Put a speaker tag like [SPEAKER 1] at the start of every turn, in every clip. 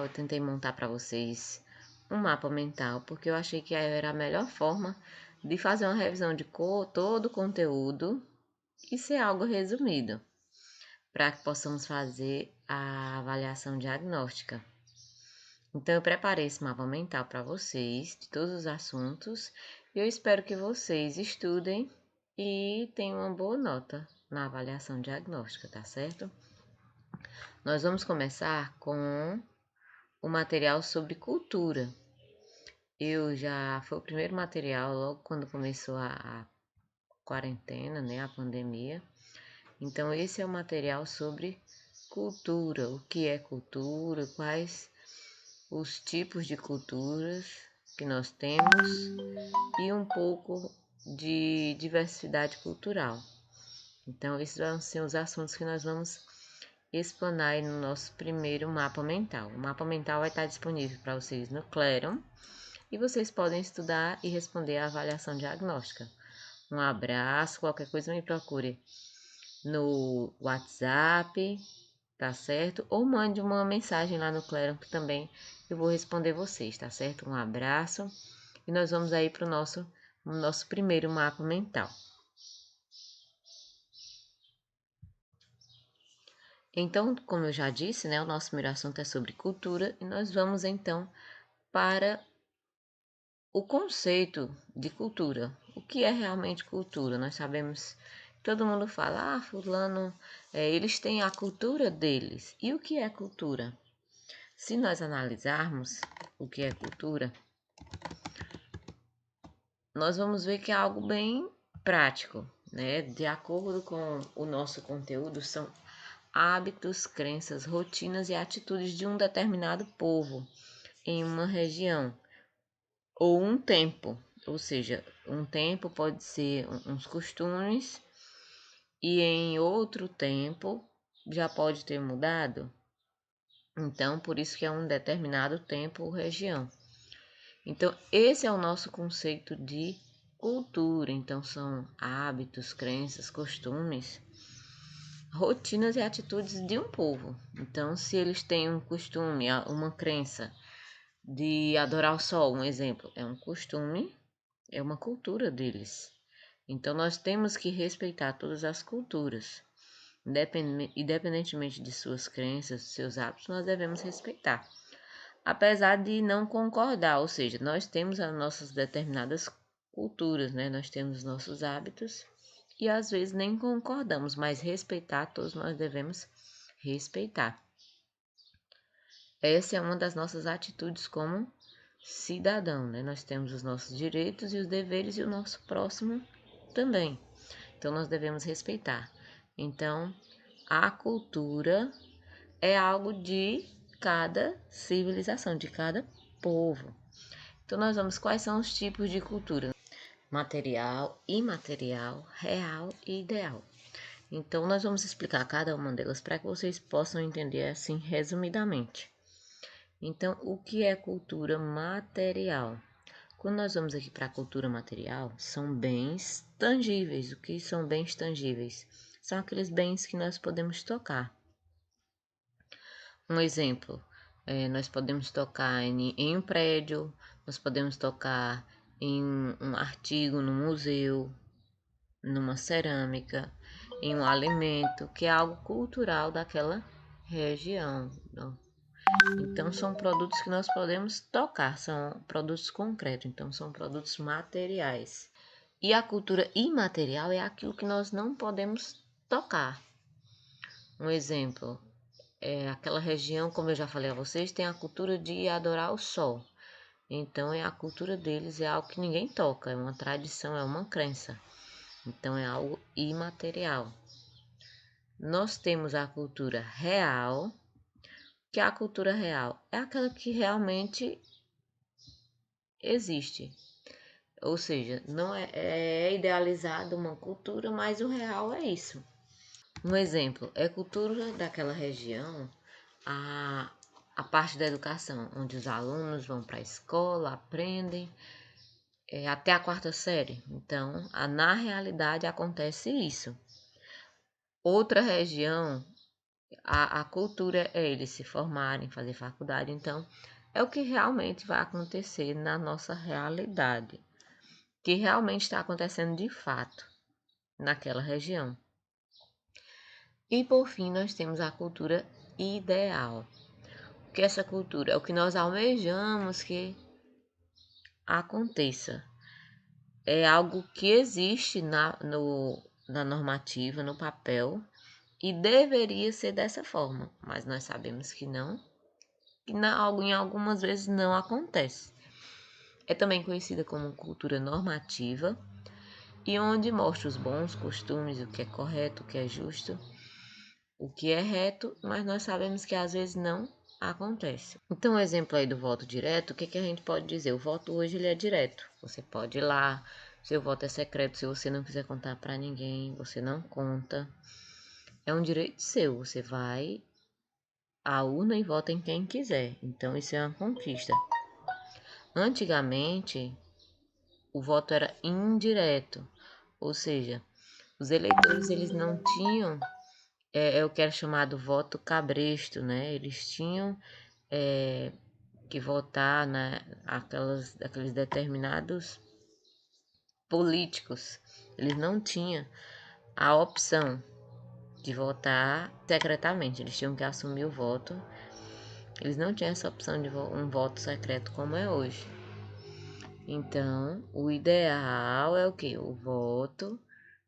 [SPEAKER 1] eu tentei montar para vocês um mapa mental, porque eu achei que era a melhor forma de fazer uma revisão de todo o conteúdo e ser algo resumido, para que possamos fazer a avaliação diagnóstica. Então, eu preparei esse mapa mental para vocês, de todos os assuntos, e eu espero que vocês estudem e tenham uma boa nota na avaliação diagnóstica, tá certo? Nós vamos começar com o material sobre cultura. Foi o primeiro material logo quando começou a quarentena, né, a pandemia. Então, esse é o material sobre cultura, o que é cultura, quais os tipos de culturas que nós temos e um pouco de diversidade cultural. Então, esses vão ser os assuntos que nós vamos explanar aí no nosso primeiro mapa mental. O mapa mental vai estar disponível para vocês no Classroom e vocês podem estudar e responder a avaliação diagnóstica. Um abraço, qualquer coisa me procure no WhatsApp, tá certo? Ou mande uma mensagem lá no Classroom que também eu vou responder vocês, tá certo? Um abraço e nós vamos aí para o nosso primeiro mapa mental. Então, como eu já disse, né, o nosso primeiro assunto é sobre cultura e nós vamos então para o conceito de cultura. O que é realmente cultura? Nós sabemos, todo mundo fala, fulano, eles têm a cultura deles. E o que é cultura? Se nós analisarmos o que é cultura, nós vamos ver que é algo bem prático, né? De acordo com o nosso conteúdo, são hábitos, crenças, rotinas e atitudes de um determinado povo em uma região ou um tempo. Ou seja, um tempo pode ser uns costumes e em outro tempo já pode ter mudado. Então, por isso que é um determinado tempo ou região. Então, esse é o nosso conceito de cultura. Então, são hábitos, crenças, costumes, rotinas e atitudes de um povo. Então, se eles têm um costume, uma crença de adorar o sol, um exemplo, é um costume, é uma cultura deles. Então, nós temos que respeitar todas as culturas. Independentemente de suas crenças, seus hábitos, nós devemos respeitar. Apesar de não concordar, ou seja, nós temos as nossas determinadas culturas, né? Nós temos nossos hábitos e às vezes nem concordamos, mas respeitar todos nós devemos respeitar. Essa é uma das nossas atitudes como cidadão, né? Nós temos os nossos direitos e os deveres e o nosso próximo também. Então nós devemos respeitar. Então, a cultura é algo de cada civilização, de cada povo. Então nós vamos quais são os tipos de cultura: material, imaterial, real e ideal. Então nós vamos explicar cada uma delas para que vocês possam entender assim resumidamente. Então, o que é cultura material? Quando nós vamos aqui para a cultura material, são bens tangíveis. O que são bens tangíveis? São aqueles bens que nós podemos tocar. Um exemplo, nós podemos tocar em um prédio, nós podemos tocar em um artigo no museu, numa cerâmica, em um alimento, que é algo cultural daquela região. Então, são produtos que nós podemos tocar, são produtos concretos, então são produtos materiais. E a cultura imaterial é aquilo que nós não podemos tocar. Um exemplo, aquela região, como eu já falei a vocês, tem a cultura de adorar o sol. Então, a cultura deles é algo que ninguém toca, é uma tradição, é uma crença. Então, é algo imaterial. Nós temos a cultura real, que a cultura real é aquela que realmente existe. Ou seja, não é idealizada uma cultura, mas o real é isso. Um exemplo, é cultura daquela região, a parte da educação, onde os alunos vão para a escola, aprendem até a quarta série. Então, na realidade acontece isso. Outra região a cultura é eles se formarem, fazer faculdade, então é o que realmente vai acontecer na nossa realidade, que realmente está acontecendo de fato naquela região. E por fim, nós temos a cultura ideal. O que é essa cultura? É o que nós almejamos que aconteça. É algo que existe na normativa, no papel, e deveria ser dessa forma, mas nós sabemos que não, e em algumas vezes não acontece. É também conhecida como cultura normativa, e onde mostra os bons costumes, o que é correto, o que é justo, o que é reto, mas nós sabemos que às vezes não acontece. Então, um exemplo aí do voto direto, o que a gente pode dizer? O voto hoje ele é direto. Você pode ir lá, seu voto é secreto, se você não quiser contar para ninguém, você não conta. É um direito seu, você vai à urna e vota em quem quiser. Então, isso é uma conquista. Antigamente, o voto era indireto, ou seja, os eleitores eles não tinham o que era chamado voto cabresto, né? Eles tinham que votar aqueles determinados políticos. Eles não tinham a opção de votar secretamente, eles tinham que assumir o voto. Eles não tinham essa opção de um voto secreto como é hoje. Então, o ideal é o quê? O voto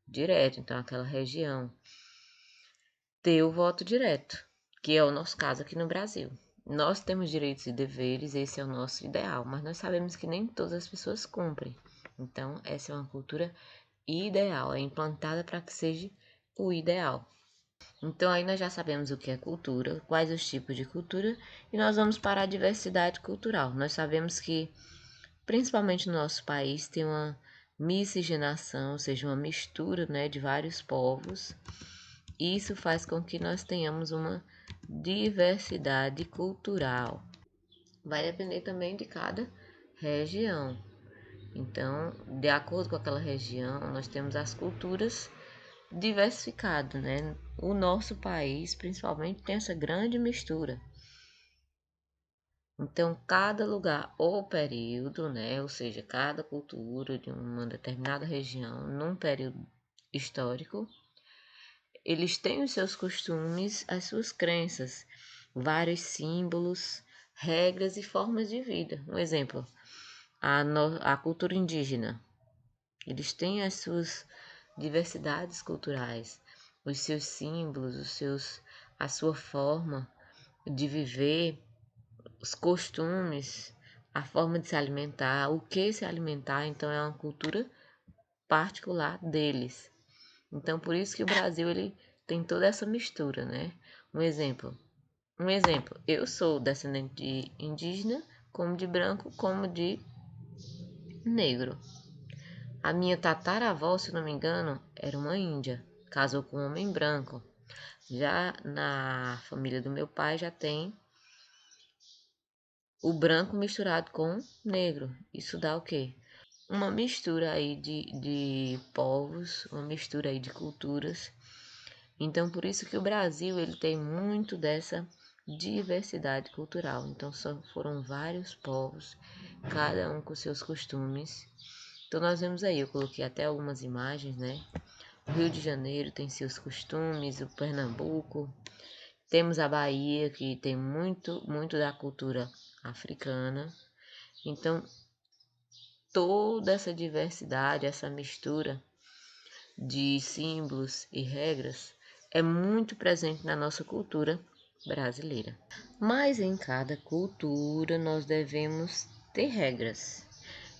[SPEAKER 1] direto. Então, aquela região ter o voto direto, que é o nosso caso aqui no Brasil. Nós temos direitos e deveres, esse é o nosso ideal, mas nós sabemos que nem todas as pessoas cumprem. Então, essa é uma cultura ideal, é implantada para que seja o ideal. Então, aí nós já sabemos o que é cultura, quais os tipos de cultura, e nós vamos para a diversidade cultural. Nós sabemos que, principalmente no nosso país, tem uma miscigenação, ou seja, uma mistura, né, de vários povos. Isso faz com que nós tenhamos uma diversidade cultural. Vai depender também de cada região. Então, de acordo com aquela região, nós temos as culturas diversificadas, né? O nosso país, principalmente, tem essa grande mistura. Então, cada lugar ou período, né? Ou seja, cada cultura de uma determinada região, num período histórico, eles têm os seus costumes, as suas crenças, vários símbolos, regras e formas de vida. Um exemplo, a cultura indígena. Eles têm as suas diversidades culturais, os seus símbolos, a sua forma de viver, os costumes, a forma de se alimentar, o que se alimentar. Então, é uma cultura particular deles. Então, por isso que o Brasil ele tem toda essa mistura, né? Um exemplo, eu sou descendente de indígena, como de branco, como de negro. A minha tataravó, se não me engano, era uma índia, casou com um homem branco. Já na família do meu pai já tem o branco misturado com negro. Isso dá o quê? Uma mistura aí de povos, uma mistura aí de culturas. Então, por isso que o Brasil ele tem muito dessa diversidade cultural. Então, foram vários povos, cada um com seus costumes. Então, nós vemos aí, eu coloquei até algumas imagens, né? O Rio de Janeiro tem seus costumes, o Pernambuco. Temos a Bahia, que tem muito da cultura africana. Então, toda essa diversidade, essa mistura de símbolos e regras é muito presente na nossa cultura brasileira. Mas em cada cultura nós devemos ter regras.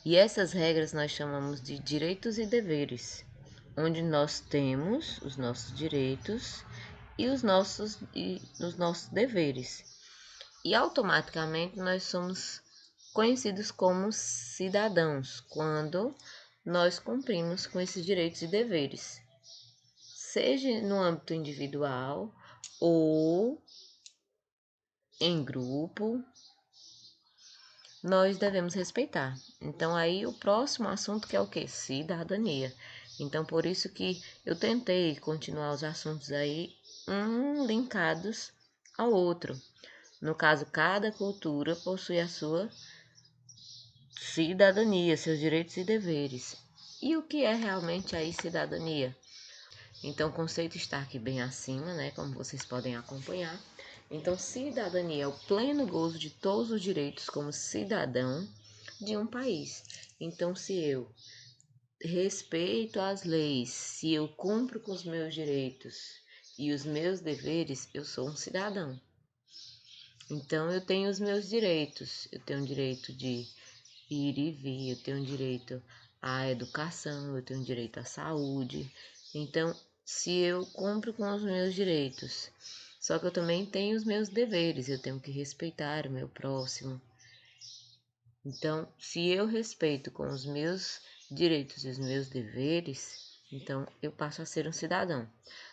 [SPEAKER 1] E essas regras nós chamamos de direitos e deveres, onde nós temos os nossos direitos e os nossos deveres. E automaticamente nós somos conhecidos como cidadãos quando nós cumprimos com esses direitos e deveres, seja no âmbito individual ou em grupo, nós devemos respeitar. Então aí o próximo assunto que é o que? Cidadania. Então por isso que eu tentei continuar os assuntos aí linkados ao outro. No caso, cada cultura possui a sua cidadania, seus direitos e deveres. E o que é realmente aí cidadania? Então, o conceito está aqui bem acima, né? Como vocês podem acompanhar. Então, cidadania é o pleno gozo de todos os direitos como cidadão de um país. Então, se eu respeito as leis, se eu cumpro com os meus direitos e os meus deveres, eu sou um cidadão. Então, eu tenho os meus direitos. Eu tenho o direito de ir e vir, eu tenho direito à educação, eu tenho direito à saúde. Então, se eu cumpro com os meus direitos, só que eu também tenho os meus deveres, eu tenho que respeitar o meu próximo. Então, se eu respeito com os meus direitos e os meus deveres, então eu passo a ser um cidadão.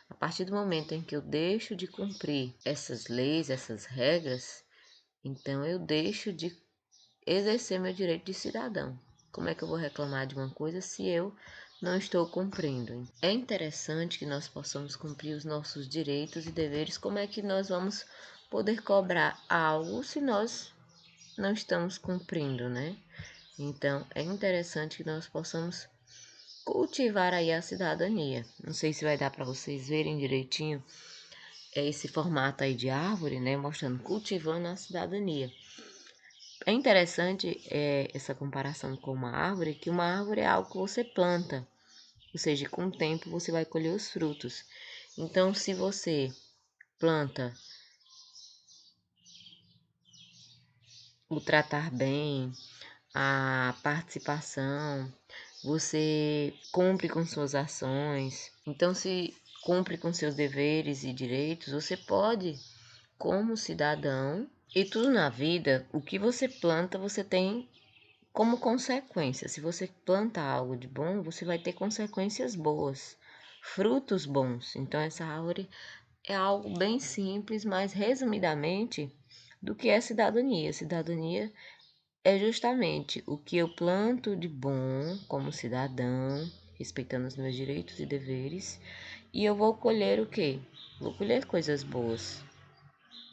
[SPEAKER 1] A partir do momento em que eu deixo de cumprir essas leis, essas regras, então eu deixo de exercer meu direito de cidadão. Como é que eu vou reclamar de uma coisa se eu não estou cumprindo? É interessante que nós possamos cumprir os nossos direitos e deveres. Como é que nós vamos poder cobrar algo se nós não estamos cumprindo, né? Então, é interessante que nós possamos cultivar aí a cidadania. Não sei se vai dar para vocês verem direitinho esse formato aí de árvore, né? Mostrando cultivando a cidadania. É interessante essa comparação com uma árvore, que uma árvore é algo que você planta, ou seja, com o tempo você vai colher os frutos. Então, se você planta o tratar bem, a participação, você cumpre com suas ações. Então, se cumpre com seus deveres e direitos, você pode, como cidadão, e tudo na vida, o que você planta, você tem como consequência. Se você planta algo de bom, você vai ter consequências boas, frutos bons. Então, essa árvore é algo bem simples, mas resumidamente, do que é cidadania. Cidadania é justamente o que eu planto de bom como cidadão, respeitando os meus direitos e deveres, e eu vou colher o quê? Vou colher coisas boas.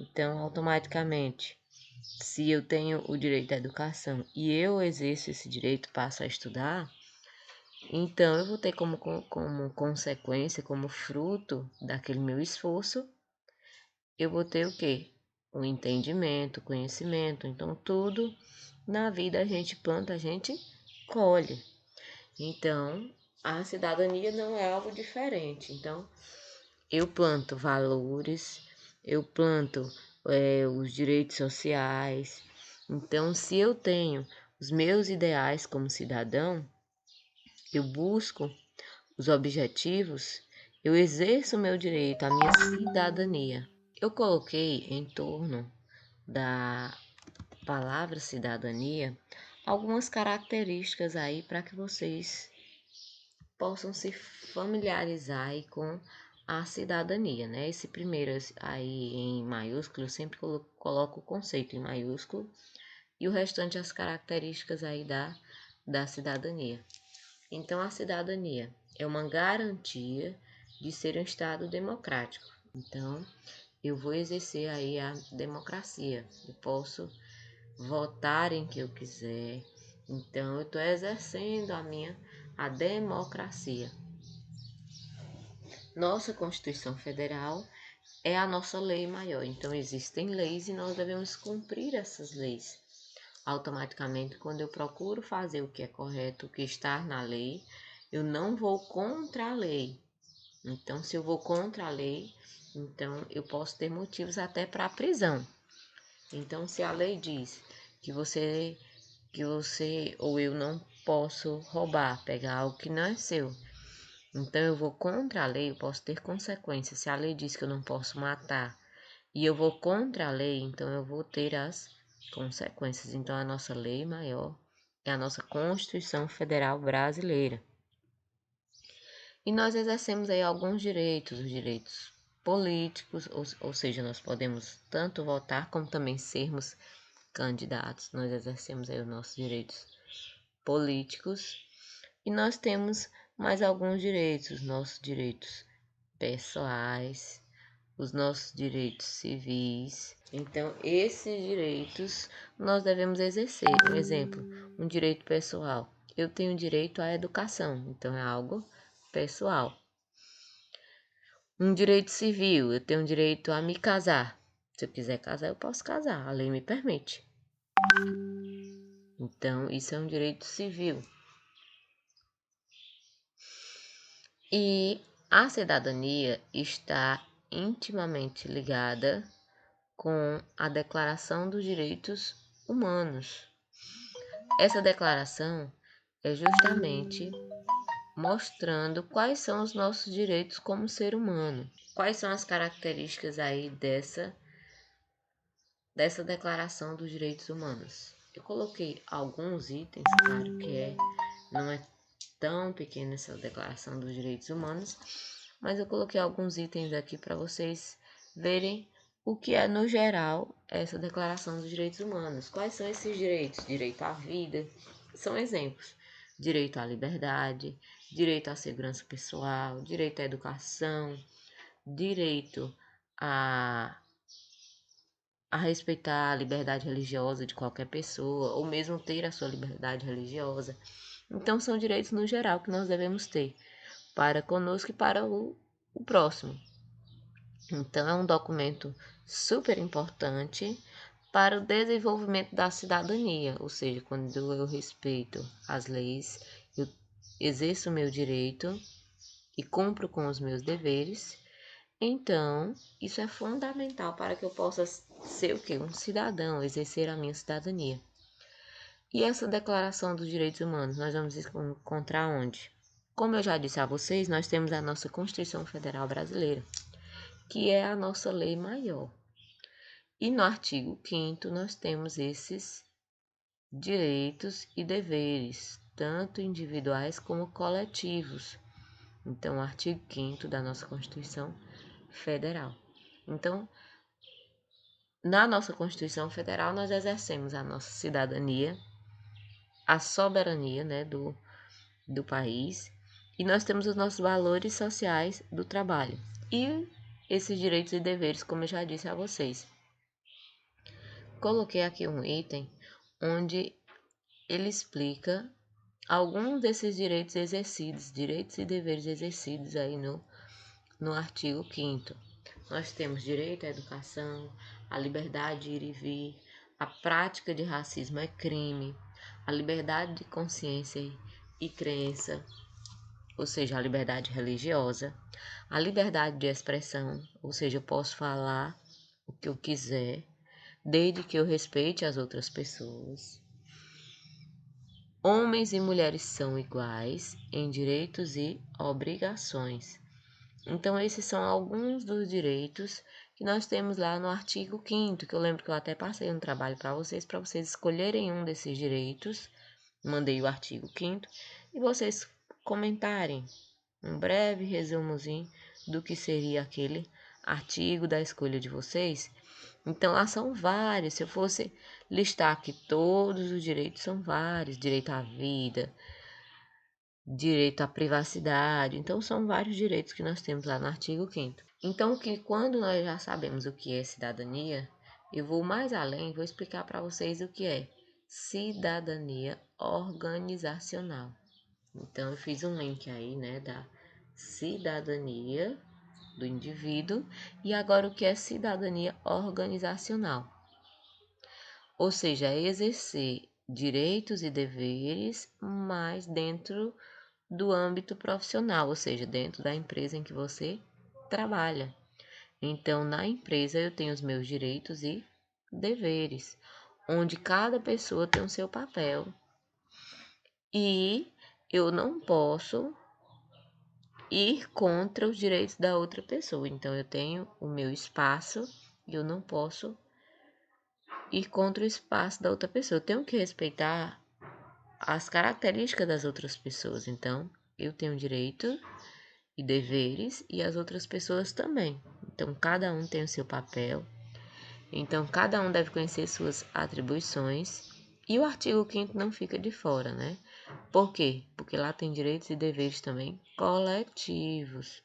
[SPEAKER 1] Então, automaticamente, se eu tenho o direito à educação e eu exerço esse direito, passo a estudar, então eu vou ter como consequência, como fruto daquele meu esforço, eu vou ter o quê? O entendimento, o conhecimento. Então, tudo na vida a gente planta, a gente colhe. Então, a cidadania não é algo diferente. Então, eu planto valores, eu planto os direitos sociais. Então, se eu tenho os meus ideais como cidadão, eu busco os objetivos, eu exerço o meu direito, a minha cidadania. Eu coloquei em torno da palavra cidadania algumas características aí para que vocês possam se familiarizar aí com a cidadania, né? Esse primeiro aí em maiúsculo, eu sempre coloco o conceito em maiúsculo e o restante as características aí da cidadania. Então, a cidadania é uma garantia de ser um Estado democrático. Então, eu vou exercer aí a democracia. Eu posso votar em que eu quiser. Então, eu estou exercendo a democracia. Nossa Constituição Federal é a nossa lei maior. Então, existem leis e nós devemos cumprir essas leis. Automaticamente, quando eu procuro fazer o que é correto, o que está na lei, eu não vou contra a lei. Então, se eu vou contra a lei, então eu posso ter motivos até para a prisão. Então, se a lei diz que você ou eu não posso roubar, pegar algo que não é seu, então eu vou contra a lei, eu posso ter consequências. Se a lei diz que eu não posso matar e eu vou contra a lei, então eu vou ter as consequências. Então, a nossa lei maior é a nossa Constituição Federal Brasileira. E nós exercemos aí alguns direitos, os direitos políticos, ou seja, nós podemos tanto votar como também sermos candidatos. Nós exercemos aí os nossos direitos políticos e nós temos mais alguns direitos, nossos direitos pessoais, os nossos direitos civis. Então, esses direitos nós devemos exercer. Um exemplo, um direito pessoal. Eu tenho direito à educação, então é algo pessoal. Um direito civil, eu tenho direito a me casar. Se eu quiser casar, eu posso casar, a lei me permite. Então, isso é um direito civil. E a cidadania está intimamente ligada com a Declaração dos Direitos Humanos. Essa declaração é justamente mostrando quais são os nossos direitos como ser humano. Quais são as características aí dessa Declaração dos Direitos Humanos? Eu coloquei alguns itens, claro que não é tão pequena essa Declaração dos Direitos Humanos, mas eu coloquei alguns itens aqui para vocês verem o que é, no geral, essa Declaração dos Direitos Humanos. Quais são esses direitos? Direito à vida, são exemplos. Direito à liberdade, direito à segurança pessoal, direito à educação, direito a respeitar a liberdade religiosa de qualquer pessoa, ou mesmo ter a sua liberdade religiosa. Então, são direitos no geral que nós devemos ter para conosco e para o próximo. Então, é um documento super importante para o desenvolvimento da cidadania, ou seja, quando eu respeito as leis, eu exerço o meu direito e cumpro com os meus deveres. Então, isso é fundamental para que eu possa ser o quê? Um cidadão, exercer a minha cidadania. E essa Declaração dos Direitos Humanos, nós vamos encontrar onde? Como eu já disse a vocês, nós temos a nossa Constituição Federal Brasileira, que é a nossa lei maior. E no artigo 5º nós temos esses direitos e deveres, tanto individuais como coletivos. Então, o artigo 5º da nossa Constituição Federal. Então, na nossa Constituição Federal, nós exercemos a nossa cidadania, a soberania, né, do país, e nós temos os nossos valores sociais do trabalho. E esses direitos e deveres, como eu já disse a vocês. Coloquei aqui um item onde ele explica alguns desses direitos exercidos, direitos e deveres exercidos aí no artigo 5º. Nós temos direito à educação, a liberdade de ir e vir, a prática de racismo é crime, a liberdade de consciência e crença, ou seja, a liberdade religiosa, a liberdade de expressão, ou seja, eu posso falar o que eu quiser, desde que eu respeite as outras pessoas. Homens e mulheres são iguais em direitos e obrigações. Então, esses são alguns dos direitos que nós temos lá no artigo 5º, que eu lembro que eu até passei um trabalho para vocês escolherem um desses direitos. Mandei o artigo 5º e vocês comentarem um breve resumozinho do que seria aquele artigo da escolha de vocês. Então, lá são vários. Se eu fosse listar aqui todos os direitos, são vários. Direito à vida, direito à privacidade. Então, são vários direitos que nós temos lá no artigo 5º. Então, quando nós já sabemos o que é cidadania, eu vou mais além, vou explicar para vocês o que é cidadania organizacional. Então, eu fiz um link aí, né, da cidadania do indivíduo e agora o que é cidadania organizacional. Ou seja, é exercer direitos e deveres, mas dentro do âmbito profissional, ou seja, dentro da empresa em que você trabalha. Então, na empresa eu tenho os meus direitos e deveres, onde cada pessoa tem o seu papel. E eu não posso ir contra os direitos da outra pessoa. Então, eu tenho o meu espaço e eu não posso ir contra o espaço da outra pessoa. Eu tenho que respeitar as características das outras pessoas. Então, eu tenho direito e deveres e as outras pessoas também. Então, cada um tem o seu papel. Então, cada um deve conhecer suas atribuições. E o artigo 5º não fica de fora, né? Por quê? Porque lá tem direitos e deveres também coletivos.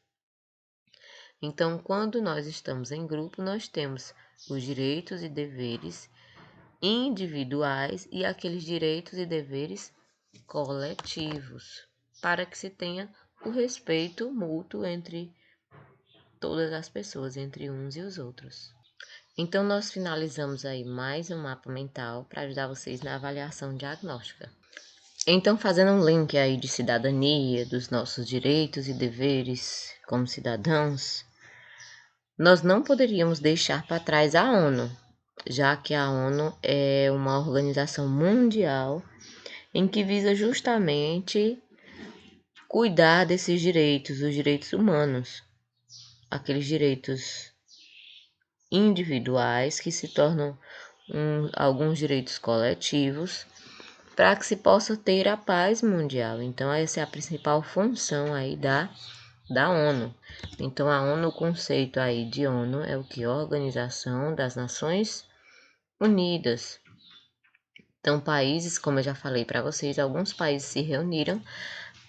[SPEAKER 1] Então, quando nós estamos em grupo, nós temos os direitos e deveres individuais e aqueles direitos e deveres coletivos, para que se tenha o respeito mútuo entre todas as pessoas, entre uns e os outros. Então, nós finalizamos aí mais um mapa mental para ajudar vocês na avaliação diagnóstica. Então, fazendo um link aí de cidadania, dos nossos direitos e deveres como cidadãos, nós não poderíamos deixar para trás a ONU, já que a ONU é uma organização mundial em que visa justamente cuidar desses direitos, os direitos humanos, aqueles direitos individuais que se tornam alguns direitos coletivos, para que se possa ter a paz mundial. Então, essa é a principal função aí da ONU. Então, a ONU, o conceito aí de ONU é o que? Organização das Nações Unidas. Então, países, como eu já falei para vocês, alguns países se reuniram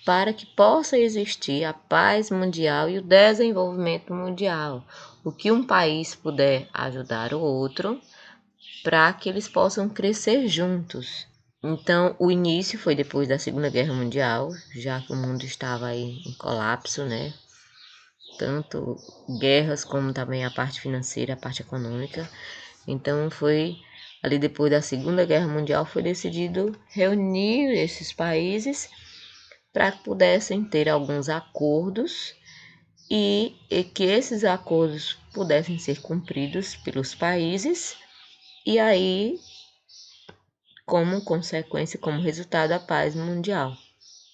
[SPEAKER 1] para que possa existir a paz mundial e o desenvolvimento mundial. O que um país puder ajudar o outro para que eles possam crescer juntos. Então, o início foi depois da Segunda Guerra Mundial, já que o mundo estava aí em colapso, né? Tanto guerras como também a parte financeira, a parte econômica. Então, foi ali depois da Segunda Guerra Mundial, foi decidido reunir esses países para que pudessem ter alguns acordos e que esses acordos pudessem ser cumpridos pelos países e aí, como consequência, como resultado, a paz mundial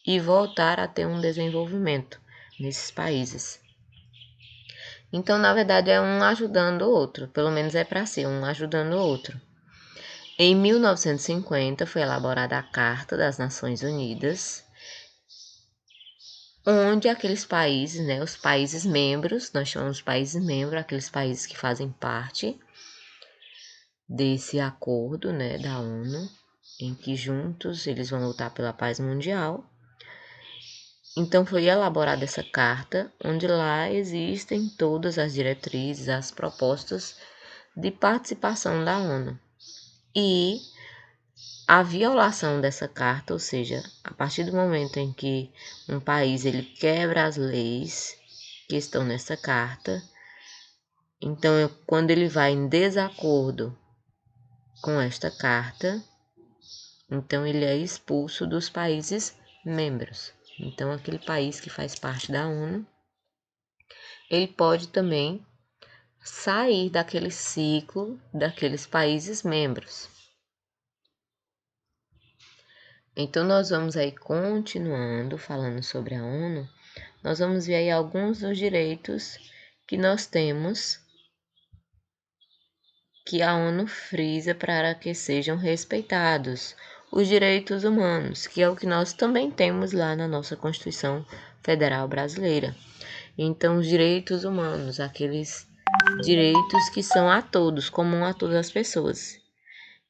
[SPEAKER 1] e voltar a ter um desenvolvimento nesses países. Então, na verdade, é um ajudando o outro, pelo menos é para ser um ajudando o outro. Em 1950 foi elaborada a Carta das Nações Unidas, onde aqueles países, né, os países membros, nós chamamos de países membros, aqueles países que fazem parte desse acordo, né, da ONU, em que juntos eles vão lutar pela paz mundial. Então foi elaborada essa carta, onde lá existem todas as diretrizes, as propostas de participação da ONU. E a violação dessa carta, ou seja, a partir do momento em que um país ele quebra as leis que estão nessa carta, então quando ele vai em desacordo com esta carta, então ele é expulso dos países membros. Então aquele país que faz parte da ONU, ele pode também sair daquele ciclo daqueles países membros. Então, nós vamos aí continuando falando sobre a ONU, nós vamos ver aí alguns dos direitos que nós temos, que a ONU frisa para que sejam respeitados. Os direitos humanos, que é o que nós também temos lá na nossa Constituição Federal Brasileira. Então, os direitos humanos, aqueles direitos que são a todos, comum a todas as pessoas.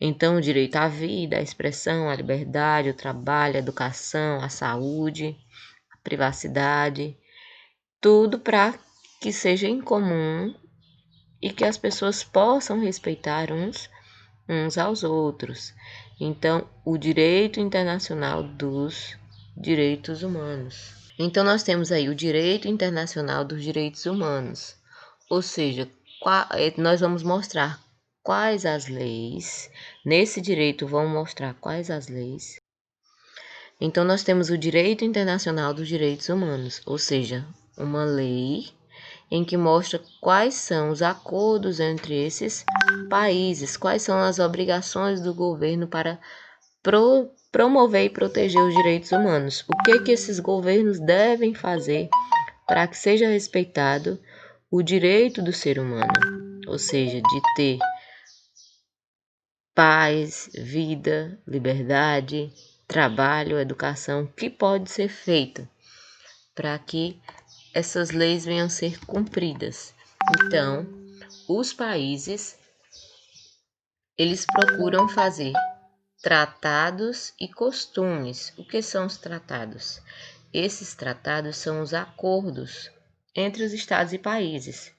[SPEAKER 1] Então, o direito à vida, à expressão, à liberdade, ao trabalho, à educação, à saúde, à privacidade, tudo para que seja em comum e que as pessoas possam respeitar uns aos outros. Então, o direito internacional dos direitos humanos. Então, nós temos aí o direito internacional dos direitos humanos, ou seja, nós vamos mostrar quais as leis, nesse direito vão mostrar quais as leis. Então, nós temos o direito internacional dos direitos humanos, ou seja, uma lei em que mostra quais são os acordos entre esses países, quais são as obrigações do governo para promover e proteger os direitos humanos. O que esses governos devem fazer para que seja respeitado o direito do ser humano, ou seja, de ter paz, vida, liberdade, trabalho, educação, que pode ser feito para que essas leis venham a ser cumpridas. Então, os países, eles procuram fazer tratados e costumes. O que são os tratados? Esses tratados são os acordos entre os estados e países.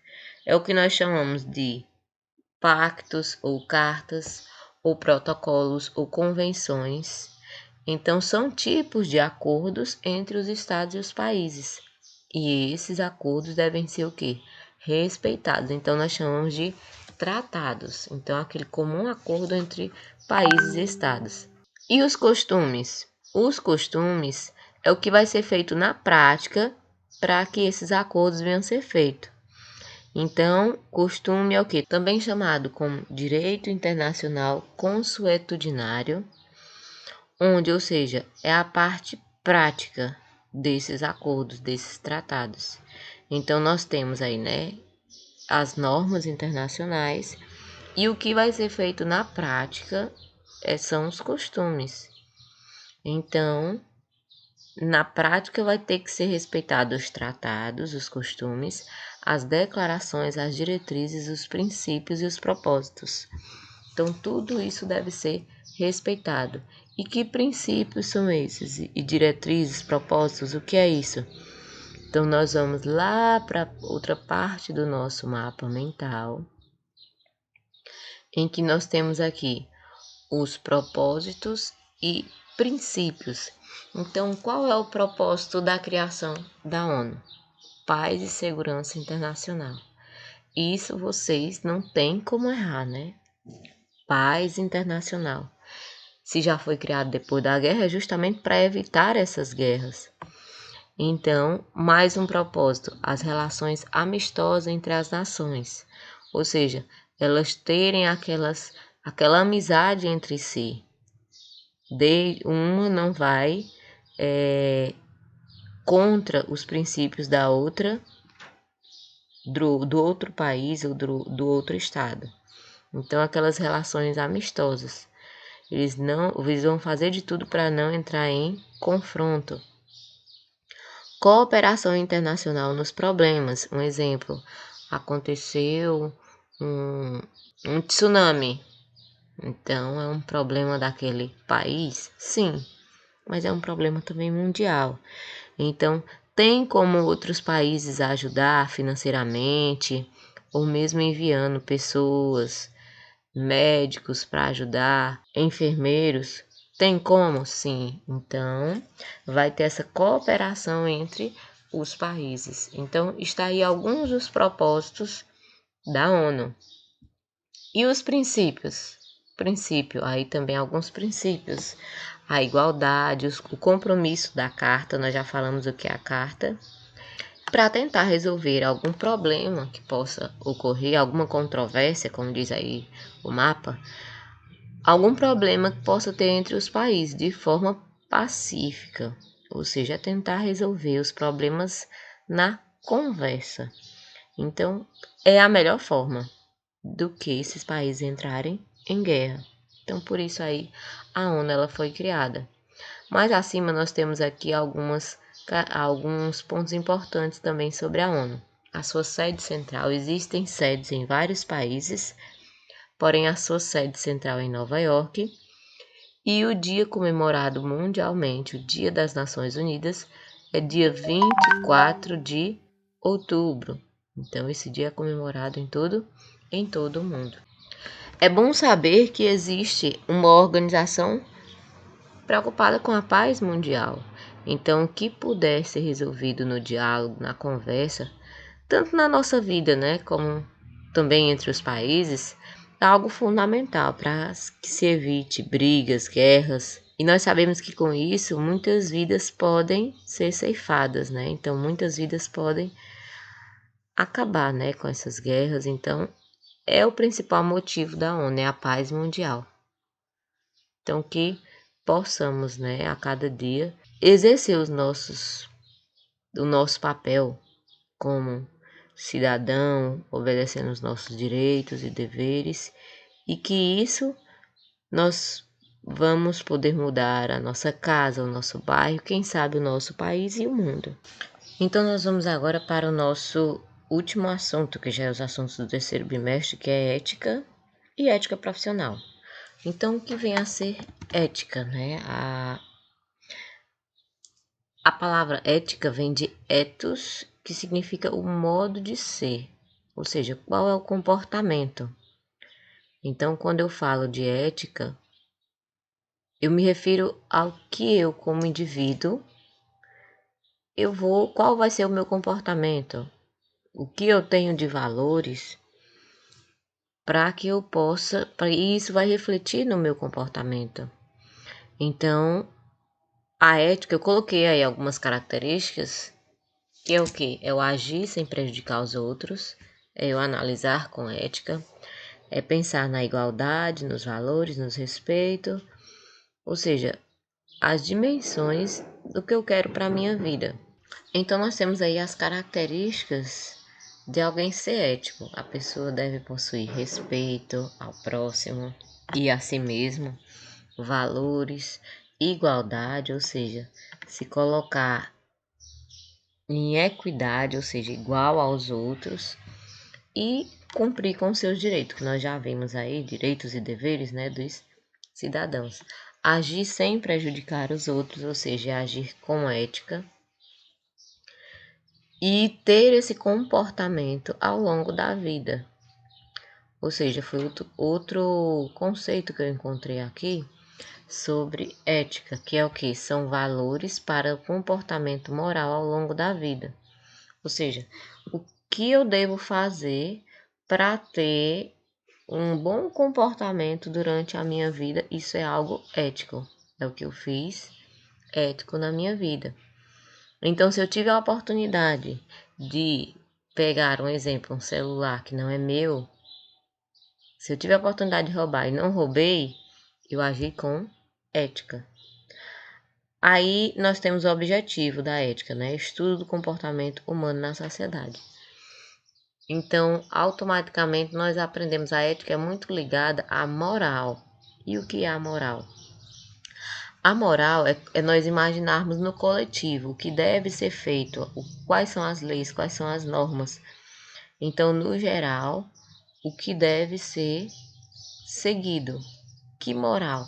[SPEAKER 1] É o que nós chamamos de pactos ou cartas, ou protocolos ou convenções. Então, são tipos de acordos entre os estados e os países. E esses acordos devem ser o quê? Respeitados. Então, nós chamamos de tratados. Então, aquele comum acordo entre países e estados. E os costumes? Os costumes é o que vai ser feito na prática para que esses acordos venham a ser feitos. Então, costume é o que? Também chamado como direito internacional consuetudinário, onde, ou seja, é a parte prática desses acordos, desses tratados. Então, nós temos aí, né, as normas internacionais e o que vai ser feito na prática são os costumes. Então, na prática vai ter que ser respeitados os tratados, os costumes, as declarações, as diretrizes, os princípios e os propósitos. Então, tudo isso deve ser respeitado. E que princípios são esses? E diretrizes, propósitos, o que é isso? Então, nós vamos lá para outra parte do nosso mapa mental, em que nós temos aqui os propósitos e princípios. Então, qual é o propósito da criação da ONU? Paz e segurança internacional. Isso vocês não têm como errar, né? Paz internacional. Se já foi criado depois da guerra, é justamente para evitar essas guerras. Então, mais um propósito, as relações amistosas entre as nações. Ou seja, elas terem aquela amizade entre si. Uma não vai contra os princípios da outra, do outro país ou do outro estado. Então, aquelas relações amistosas. Eles vão fazer de tudo para não entrar em confronto. Cooperação internacional nos problemas. Um exemplo, aconteceu um tsunami. Então, é um problema daquele país? Sim, mas é um problema também mundial. Então, tem como outros países ajudar financeiramente, ou mesmo enviando pessoas, médicos para ajudar, enfermeiros? Tem como? Sim. Então, vai ter essa cooperação entre os países. Então, está aí alguns dos propósitos da ONU. E os princípios? Aí também alguns princípios. A igualdade, o compromisso da carta, nós já falamos o que é a carta, para tentar resolver algum problema que possa ocorrer, alguma controvérsia, como diz aí o mapa, algum problema que possa ter entre os países de forma pacífica, ou seja, tentar resolver os problemas na conversa. Então, é a melhor forma do que esses países entrarem em guerra. Então, por isso aí, a ONU ela foi criada. Mais acima, nós temos aqui alguns pontos importantes também sobre a ONU. A sua sede central, existem sedes em vários países, porém a sua sede central é em Nova York. E o dia comemorado mundialmente, o Dia das Nações Unidas, é dia 24 de outubro. Então, esse dia é comemorado em todo o mundo. É bom saber que existe uma organização preocupada com a paz mundial. Então, o que puder ser resolvido no diálogo, na conversa, tanto na nossa vida, né, como também entre os países, é algo fundamental para que se evite brigas, guerras. E nós sabemos que com isso muitas vidas podem ser ceifadas, né? Então, muitas vidas podem acabar, né, com essas guerras. Então, é o principal motivo da ONU, é a paz mundial. Então, que possamos, né, a cada dia, exercer o nosso papel como cidadão, obedecendo os nossos direitos e deveres, e que isso nós vamos poder mudar a nossa casa, o nosso bairro, quem sabe o nosso país e o mundo. Então, nós vamos agora para o nosso último assunto, que já é os assuntos do terceiro bimestre, que é ética e ética profissional. Então, o que vem a ser ética, né? A palavra ética vem de ethos, que significa o modo de ser, ou seja, qual é o comportamento. Então, quando eu falo de ética, eu me refiro ao que eu, como indivíduo, qual vai ser o meu comportamento, o que eu tenho de valores para que eu possa, e isso vai refletir no meu comportamento. Então, a ética, eu coloquei aí algumas características, que é o quê? É o agir sem prejudicar os outros, é o analisar com ética, é pensar na igualdade, nos valores, nos respeito, ou seja, as dimensões do que eu quero para a minha vida. Então, nós temos aí as características de alguém ser ético. A pessoa deve possuir respeito ao próximo e a si mesmo, valores, igualdade, ou seja, se colocar em equidade, ou seja, igual aos outros, e cumprir com seus direitos, que nós já vimos aí, direitos e deveres, né, dos cidadãos. Agir sem prejudicar os outros, ou seja, agir com ética, e ter esse comportamento ao longo da vida. Ou seja, foi outro conceito que eu encontrei aqui sobre ética, que é o que? São valores para o comportamento moral ao longo da vida. Ou seja, o que eu devo fazer para ter um bom comportamento durante a minha vida, isso é algo ético. É o que eu fiz ético na minha vida. Então, se eu tiver a oportunidade de pegar um exemplo, um celular que não é meu, se eu tiver a oportunidade de roubar e não roubei, eu agi com ética. Aí nós temos o objetivo da ética, né? Estudo do comportamento humano na sociedade. Então, automaticamente nós aprendemos a ética é muito ligada à moral. E o que é a moral? A moral é nós imaginarmos no coletivo o que deve ser feito, quais são as leis, quais são as normas. Então, no geral, o que deve ser seguido. Que moral?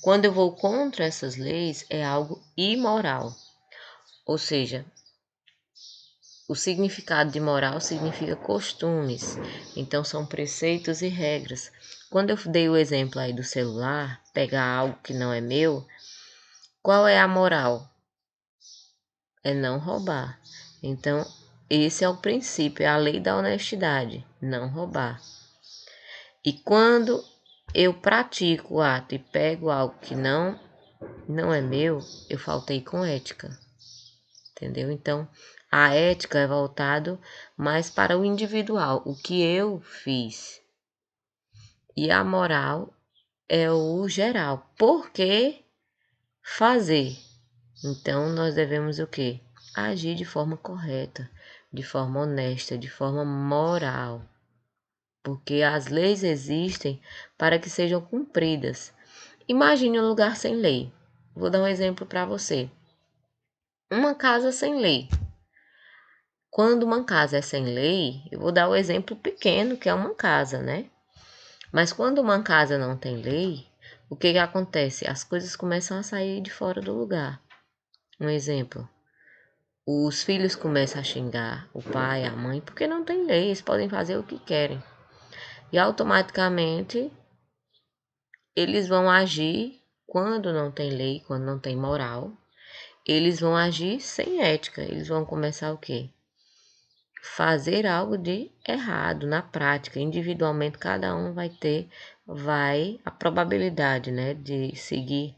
[SPEAKER 1] Quando eu vou contra essas leis, é algo imoral. Ou seja, o significado de moral significa costumes. Então, são preceitos e regras. Quando eu dei o exemplo aí do celular, pegar algo que não é meu, qual é a moral? É não roubar. Então, esse é o princípio, é a lei da honestidade, não roubar. E quando eu pratico o ato e pego algo que não é meu, eu faltei com ética. Entendeu? Então, a ética é voltado mais para o individual, o que eu fiz. E a moral é o geral. Por que fazer? Então, nós devemos o quê? Agir de forma correta, de forma honesta, de forma moral. Porque as leis existem para que sejam cumpridas. Imagine um lugar sem lei. Vou dar um exemplo para você. Uma casa sem lei. Quando uma casa é sem lei, eu vou dar o exemplo pequeno, que é uma casa, né? Mas quando uma casa não tem lei, o que acontece? As coisas começam a sair de fora do lugar. Um exemplo. Os filhos começam a xingar o pai, a mãe, porque não tem lei, eles podem fazer o que querem. E automaticamente eles vão agir quando não tem lei, quando não tem moral. Eles vão agir sem ética. Eles vão começar o quê? Fazer algo de errado na prática. Individualmente, cada um a probabilidade, né, de seguir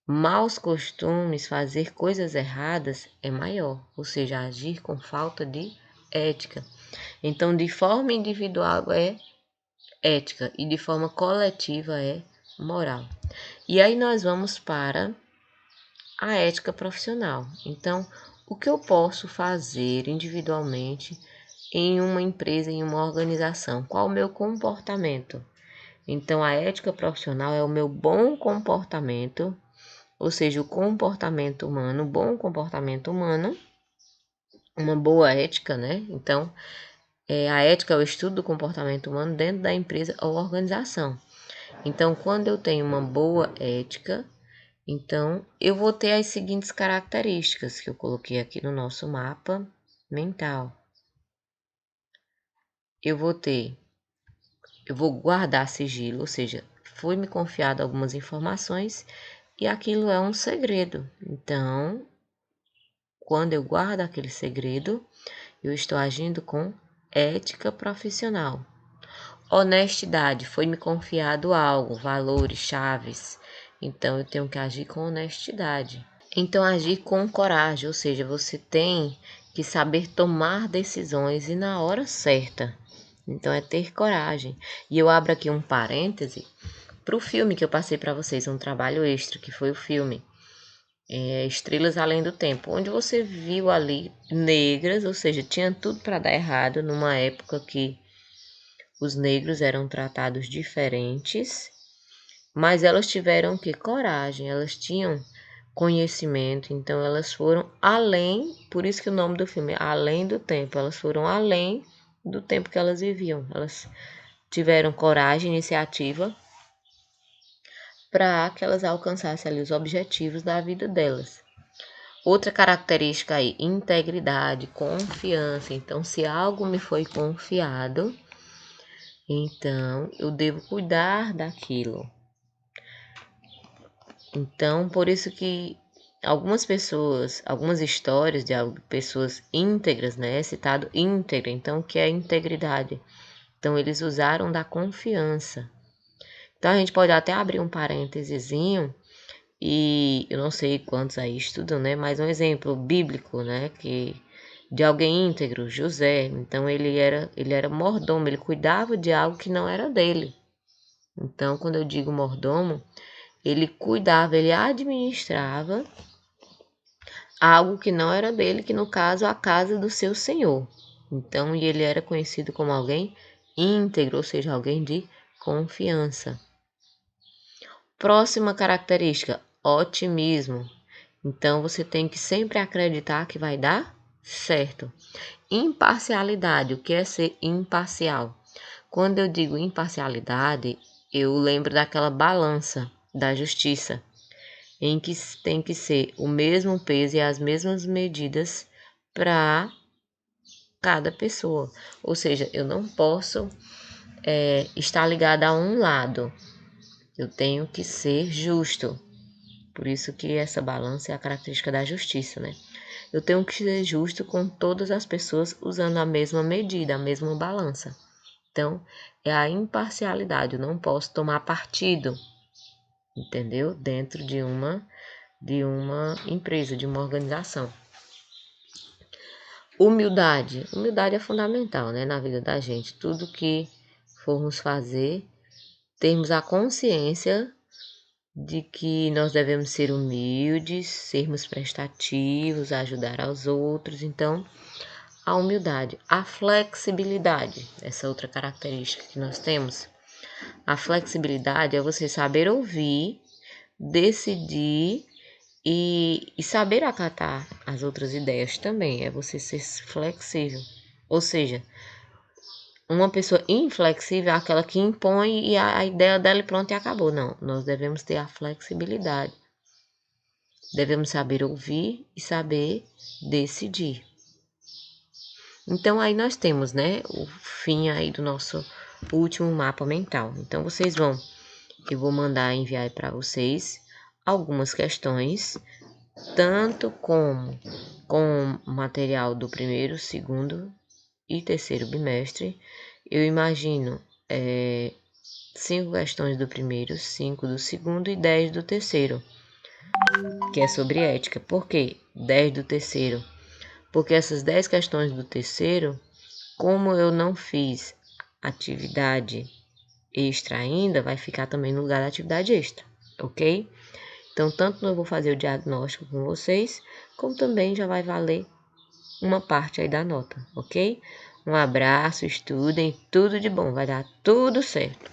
[SPEAKER 1] maus costumes, fazer coisas erradas é maior, ou seja, agir com falta de ética. Então, de forma individual é ética e de forma coletiva é moral. E aí nós vamos para a ética profissional. Então, o que eu posso fazer individualmente em uma empresa, em uma organização? Qual o meu comportamento? Então, a ética profissional é o meu bom comportamento, ou seja, o comportamento humano, bom comportamento humano, uma boa ética, né? Então, a ética é o estudo do comportamento humano dentro da empresa ou organização. Então, quando eu tenho uma boa ética, Então, eu vou ter as seguintes características que eu coloquei aqui no nosso mapa mental. Eu vou guardar sigilo, ou seja, foi me confiado algumas informações e aquilo é um segredo. Então, quando eu guardo aquele segredo, eu estou agindo com ética profissional. Honestidade, foi me confiado algo, valores, chaves. Então, eu tenho que agir com honestidade. Então, agir com coragem, ou seja, você tem que saber tomar decisões e na hora certa. Então, é ter coragem. E eu abro aqui um parêntese para o filme que eu passei para vocês, um trabalho extra, que foi o filme Estrelas Além do Tempo, onde você viu ali negras, ou seja, tinha tudo para dar errado numa época que os negros eram tratados diferentes, mas elas tiveram que coragem, elas tinham conhecimento, então elas foram além, por isso que o nome do filme é Além do Tempo, elas foram além do tempo que elas viviam, elas tiveram coragem, iniciativa para que elas alcançassem ali os objetivos da vida delas. Outra característica aí, integridade, confiança. Então, se algo me foi confiado, então eu devo cuidar daquilo. Então, por isso que algumas pessoas, algumas histórias de pessoas íntegras, né? É citado íntegra, então o que é integridade? Então, eles usaram da confiança. Então, a gente pode até abrir um parêntesezinho, e eu não sei quantos aí estudam, né? Mas um exemplo bíblico, né? Que de alguém íntegro, José. Então, ele era mordomo, ele cuidava de algo que não era dele. Então, quando eu digo mordomo, ele cuidava, ele administrava algo que não era dele, que no caso a casa do seu senhor. Então, e ele era conhecido como alguém íntegro, ou seja, alguém de confiança. Próxima característica, otimismo. Então, você tem que sempre acreditar que vai dar certo. Imparcialidade, o que é ser imparcial? Quando eu digo imparcialidade, eu lembro daquela balança da justiça, em que tem que ser o mesmo peso e as mesmas medidas para cada pessoa. Ou seja, eu não posso estar ligada a um lado. Eu tenho que ser justo. Por isso que essa balança é a característica da justiça, né? Eu tenho que ser justo com todas as pessoas usando a mesma medida, a mesma balança. Então, é a imparcialidade. Eu não posso tomar partido, entendeu? Dentro de uma empresa, de uma organização. Humildade. Humildade é fundamental, né, na vida da gente. Tudo que formos fazer, termos a consciência de que nós devemos ser humildes, sermos prestativos, ajudar aos outros. Então, a humildade, a flexibilidade, essa outra característica que nós temos. A flexibilidade é você saber ouvir, decidir e saber acatar as outras ideias também. É você ser flexível. Ou seja, uma pessoa inflexível é aquela que impõe e a ideia dela e pronto e acabou. Não, nós devemos ter a flexibilidade. Devemos saber ouvir e saber decidir. Então, aí nós temos, né, o fim aí do nosso último mapa mental. Então, eu vou mandar enviar para vocês algumas questões, tanto com material do primeiro, segundo e terceiro bimestre. Eu imagino 5 questões do primeiro, 5 do segundo e 10 do terceiro, que é sobre ética. Por quê 10 do terceiro? Porque essas 10 questões do terceiro, como eu não fiz atividade extra ainda, vai ficar também no lugar da atividade extra, ok? Então, tanto eu vou fazer o diagnóstico com vocês, como também já vai valer uma parte aí da nota, ok? Um abraço, estudem, tudo de bom, vai dar tudo certo.